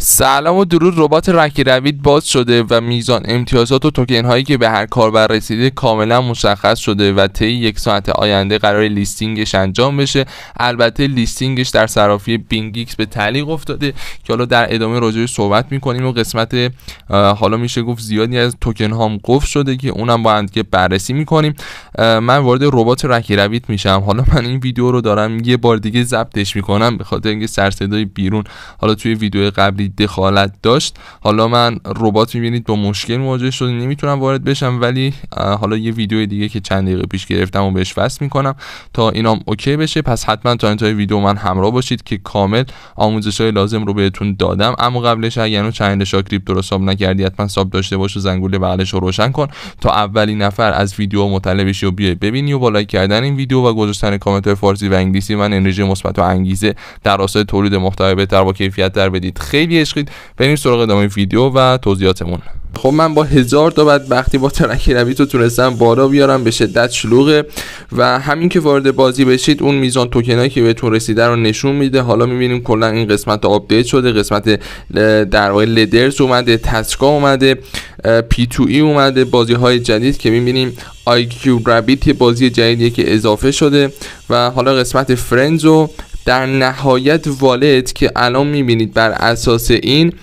سلام و درود. ربات رکی روید باز شده و میزان امتیازات و توکن هایی که به هر کاربر رسیده کاملا مشخص شده و طی یک ساعت آینده قرار لیستینگش انجام بشه. البته لیستینگش در صرافی بینگیکس به تعلیق افتاده که حالا در ادامه راجعش صحبت میکنیم و قسمت حالا میشه گفت زیادی از توکن هام قفل شده که اونم با هم دیگه بررسی میکنیم. من وارد ربات رکی روید میشم. حالا من این ویدیو رو دارم یه بار دیگه ضبطش میکنم به خاطر اینکه سر صدای بیرون حالا توی ویدیو قبلی دخالت داشت. حالا من ربات میبینید با مشکل مواجه شده، نمیتونم وارد بشم، ولی حالا یه ویدیو دیگه که چند دقیقه پیش گرفتم و بهش وصل میکنم تا اینام اوکی بشه. پس حتما تا انتهای ویدیو من همراه باشید که کامل آموزش‌های لازم رو بهتون دادم. اما قبلش اگه هنوز چنل شاکریپتو رو ساب نکردی حتما ساب داشته باش و زنگوله بغلش رو روشن کن تا اولین نفر از ویدیو مطلع بشی و بیای ببینی. و با لایک کردن این ویدیو و گذاشتن کامنت فارسی و انگلیسی من انرژی مثبت و انگیزه در راستای تولید محتوای بهتر با کیفیت در بدید. خیلی عشقید. بریم سراغ ادامه ویدیو و توضیحاتمون. خب من با 1000 تا بدبختی با ترک روید رو تونستم بالا بیارم، به شدت شلوغه و همین که وارد بازی بشید اون میزان توکنایی که بهتون رسیده رو نشون میده. حالا میبینیم کلا این قسمت آپدیت شده، قسمت در واقع لدرز اومده، تسکا اومده، P2E اومده، بازی های جدید که میبینیم IQ رابیت بازی جدیدیه که اضافه شده و حالا قسمت فرندز و در نهایت والت که الان میبینید بر اساس این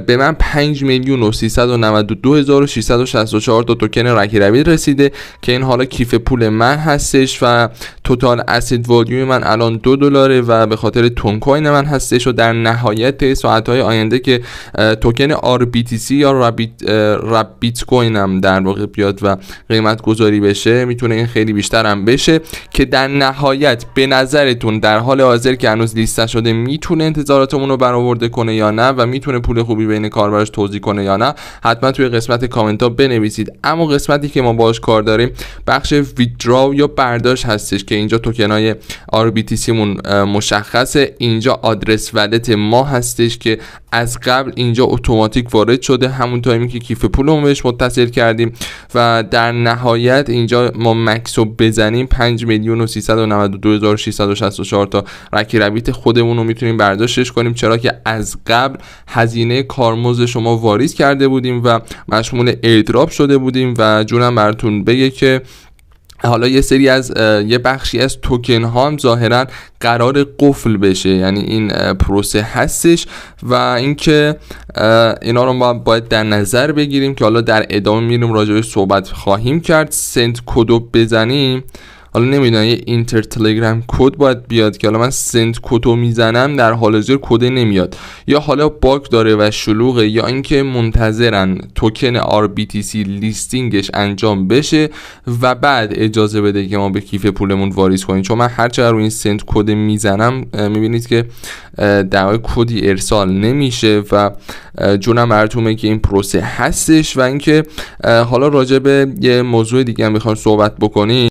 به من 5,392,664 تا توکن رکی روید رسیده که این حالا کیف پول من هستش و توتال اسید والیوم من الان $2 و به خاطر تون کوین من هستش. و در نهایت ساعت‌های آینده که توکن RBTC یا رابیت کوین هم در واقع بیاد و قیمت گذاری بشه میتونه این خیلی بیشتر هم بشه که در نهایت به نظرتون در حال حاضر که هنوز لیست نشده میتونه انتظاراتمون رو برآورده کنه یا نه و میتونه پول خوبی بین کاربرش توزیع کنه یا نه؟ حتما توی قسمت کامنت ها بنویسید. اما قسمتی که ما باهاش کار داریم بخش ویدراو یا برداشت هستش که اینجا توکنای RBTC مون مشخصه. اینجا آدرس ولت ما هستش که از قبل اینجا اتوماتیک وارد شده همون تایمی که کیف پولمون بهش متصل کردیم و در نهایت اینجا ما مکس رو بزنیم 5,392,664 تا رکی روید خودمون رو میتونیم برداشتش کنیم، چرا که از قبل هزینه کارمزد شما واریز کرده بودیم و مشمول ایردراپ شده بودیم. و جونم براتون بگه که حالا یه بخشی از توکن ها هم ظاهرا قرار قفل بشه، یعنی این پروسه هستش و اینکه اینا رو ما باید در نظر بگیریم که حالا در ادامه میریم راجعش صحبت خواهیم کرد. سنت کدو بزنیم، حالا نمیدونم یه اینتر تلگرام کد باید بیاد که حالا من سنت کدو میزنم در حال حاضر کد نمیاد، یا حالا باگ داره و شلوغه، یا اینکه منتظرن توکن RBTC لیستینگش انجام بشه و بعد اجازه بده که ما به کیف پولمون واریز کنیم. چون من هر چقدر رو این سنت کد میزنم میبینید که در واقع کدی ارسال نمیشه و جونم براتونه که این پروسه هستش. و اینکه حالا راجع به یه موضوع دیگه هم میخوام صحبت بکنیم.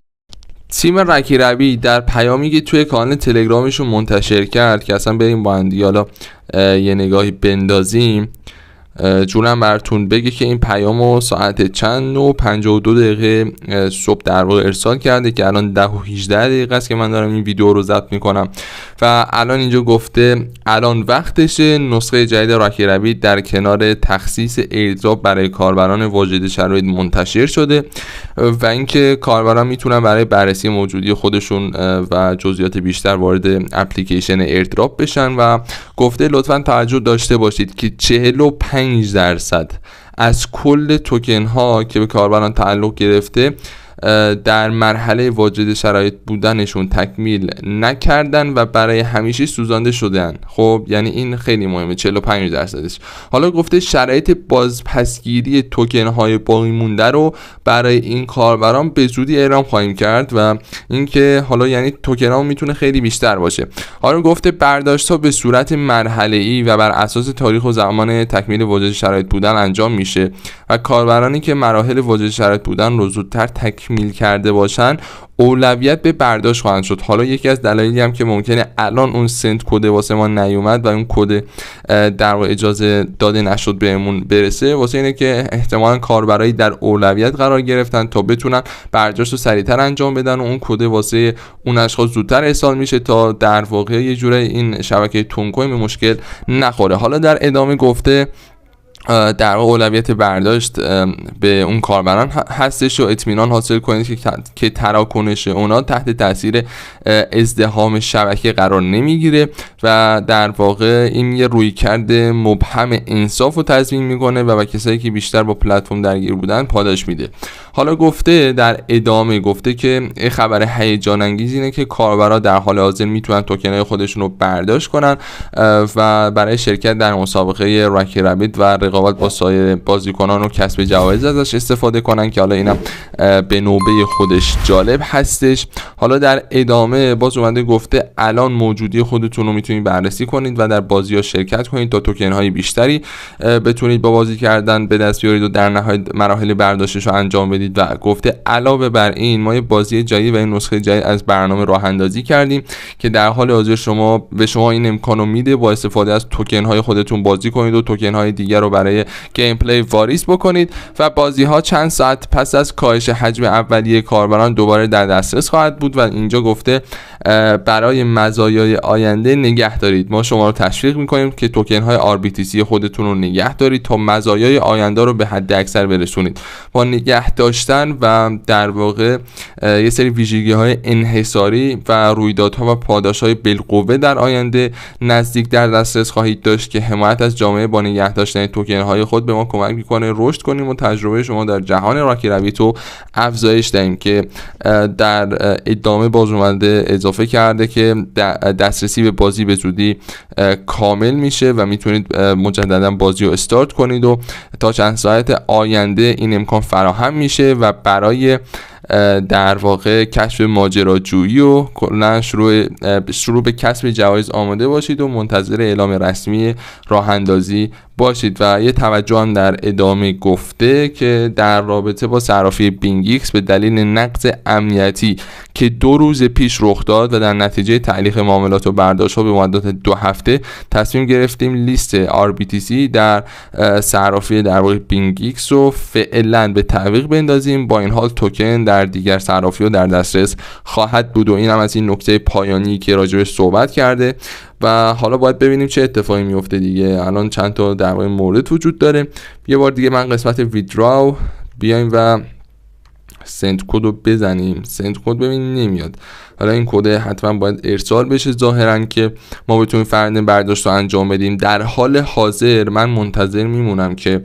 تیم رکی روید در پیامی که توی کانال تلگرامشون منتشر کرد که اصلا بریم با اندی حالا یه نگاهی بندازیم، جونم براتون بگه که این پیامو ساعت چند و 52 دقیقه صبح در واقع ارسال کرده که الان 10 و 18 دقیقه است که من دارم این ویدیو رو ضبط میکنم و الان اینجا گفته الان وقتشه. نسخه جدید رکی روید در کنار تخصیص ایردراپ برای کاربران واجد شرایط منتشر شده و اینکه کاربران میتونن برای بررسی موجودی خودشون و جزئیات بیشتر وارد اپلیکیشن ایردراپ بشن و گفته لطفاً توجه داشته باشید که 45% از کل توکن ها که به کاربران تعلق گرفته در مرحله واجد شرایط بودنشون تکمیل نکردن و برای همیشه سوزانده شدن. خب یعنی این خیلی مهمه، 45%. حالا گفته شرایط بازپسگیری توکن های باقی مونده رو برای این کاربران به زودی اعلام خواهیم کرد و اینکه حالا یعنی توکن ها میتونه خیلی بیشتر باشه. حالا گفته برداشت ها به صورت مرحله ای و بر اساس تاریخ و زمان تکمیل واجد شرایط بودن انجام میشه و کاربرانی که مراحل واجد شرایط بودن رو زودتر تکمیل تکمیل کرده باشن اولویت به برداشت خواهند شد. حالا یکی از دلایلی هم که ممکنه الان اون سنت کد واسه ما نیومد و اون کد در واقع اجازه داده نشد بهمون برسه واسه اینه که احتمالاً کاربرایی در اولویت قرار گرفتن تا بتونن برداشت رو سریعتر انجام بدن و اون کد واسه اون اشخاص زودتر ارسال میشه تا در واقع یه جوره این شبکه تون کوین به مشکل نخوره. حالا در ادامه گفته در اولویت برداشت به اون کاربران هستش و اطمینان حاصل کنید که تراکنش اونا تحت تاثیر ازدحام شبکه قرار نمیگیره و در واقع این یه رویکرد مبهم انصاف رو تضمین میکنه و به کسایی که بیشتر با پلتفرم درگیر بودن پاداش میده. حالا گفته در ادامه گفته که خبر هیجان انگیز اینه که کاربرا در حال حاضر میتونن توکن‌های خودشون رو برداشت کنن و برای شرکت در مسابقه راکی رابیت و رقابت با سایر بازیکنان و کسب جوایز ازش استفاده کنن که حالا اینم به نوبه خودش جالب هستش. حالا در ادامه باز اومده گفته الان موجودی خودتون رو میتونید بررسی کنید و در بازی‌ها شرکت کنید تا توکن‌های بیشتری بتونید با بازی کردن به دست بیارید و در نهایت مراحل برداشتش رو انجام بدید. و گفته علاوه بر این ما یه بازی جدید و این نسخه جدید از برنامه راه اندازی کردیم که در حال حاضر به شما این امکان رو میده با استفاده از توکن های خودتون بازی کنید و توکن های دیگر رو برای گیم پلی واریز بکنید و بازی ها چند ساعت پس از کاهش حجم اولیه کاربران دوباره در دسترس خواهد بود. و اینجا گفته برای مزایای آینده نگه دارید. ما شما رو تشویق میکنیم که توکن های RBTC خودتون رو نگه دارید تا مزایای آینده رو به حد اکثر برسونید. با نگه داشتن و در واقع یه سری ویژگی های انحصاری و رویدادها و پاداش های بالقوه در آینده نزدیک در دسترس خواهید داشت که حمایت از جامعه با نگه داشتن توکن های خود به ما کمک میکنه رشد کنیم و تجربه شما در جهان راکی رابیت رو افزایش دهیم. که در ادامه باز اومده اضافه کرده که دسترسی به بازی به زودی کامل میشه و میتونید مجددا بازی رو استارت کنید و تا چند ساعت آینده این امکان فراهم میشه و برای در واقع کشف ماجراجویی و کلا شروع به کسب جوایز آماده باشید و منتظر اعلام رسمی راه اندازی باشید. و یه توجه هم در ادامه گفته که در رابطه با صرافی بینگیکس به دلیل نقض امنیتی که 2 روز پیش رخ داد و در نتیجه تعلیق معاملات و برداشت‌ها به مدت 2 هفته تصمیم گرفتیم لیست RBTC در صرافی در واقع بینگیکس رو فعلا به تعویق بندازیم. با این حال توکن در دیگر صرافی‌ها در دسترس خواهد بود و این هم از این نکته پایانی که راجعش صحبت کرده. و حالا باید ببینیم چه اتفاقی میفته دیگه. الان چند تا در واقع مورد وجود داره. یه بار دیگه من قسمت ویدراو بیایم و سنت کد رو بزنیم. سنت کد ببینیم نمیاد. حالا این کد حتما باید ارسال بشه ظاهرا که ما بتونیم فرآیند برداشت رو انجام بدیم. در حال حاضر من منتظر میمونم که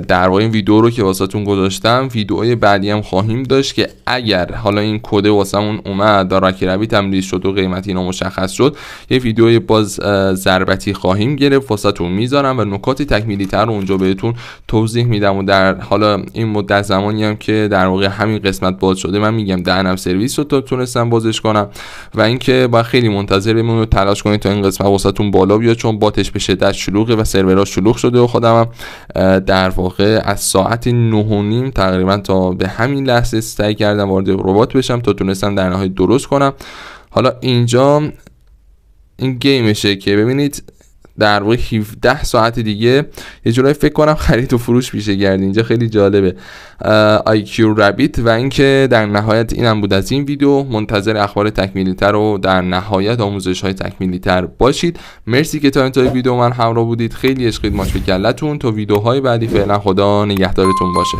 در واقع این ویدیو رو که واسهتون گذاشتم ویدیوهای بعدی هم خواهیم داشت که اگر حالا این کد واسمون اومد در راکی رابیت هم ریلیز شد و قیمت اینا مشخص شد یه ویدیوی باز ضربتی خواهیم گرفت واسهتون میذارم و نکات تکمیلی تر رو اونجا بهتون توضیح میدم. و در حالا این مدت زمانی هم که در واقع همین قسمت باز شده من میگم دهنم سرویس رو تا تونستم بازش کنم و اینکه با خیلی منتظر بمونید و تلاش کنید تا این قسمت واسهتون بالا بیاد چون باتش به شدت شلوغه و سرورها شلوغ شده و خودم در واقع از ساعت 9:30 تقریبا تا به همین لحظه سعی کردم وارد ربات بشم تا تونستم در نهایت درست کنم. حالا اینجا این گیمشه که ببینید در واقع 17 ساعت دیگه یه جورایی فکر کنم خرید و فروش میشه گرد. اینجا خیلی جالبه IQ رابیت. و اینکه در نهایت اینم بود از این ویدیو. منتظر اخبار تکمیلی تر و در نهایت آموزش های تکمیلی تر باشید. مرسی که تا انتهای ویدیو من همراه بودید. خیلی عشقید ماچ به کلتون. تا ویدیوهای بعدی فعلا خدا نگهدارتون باشه.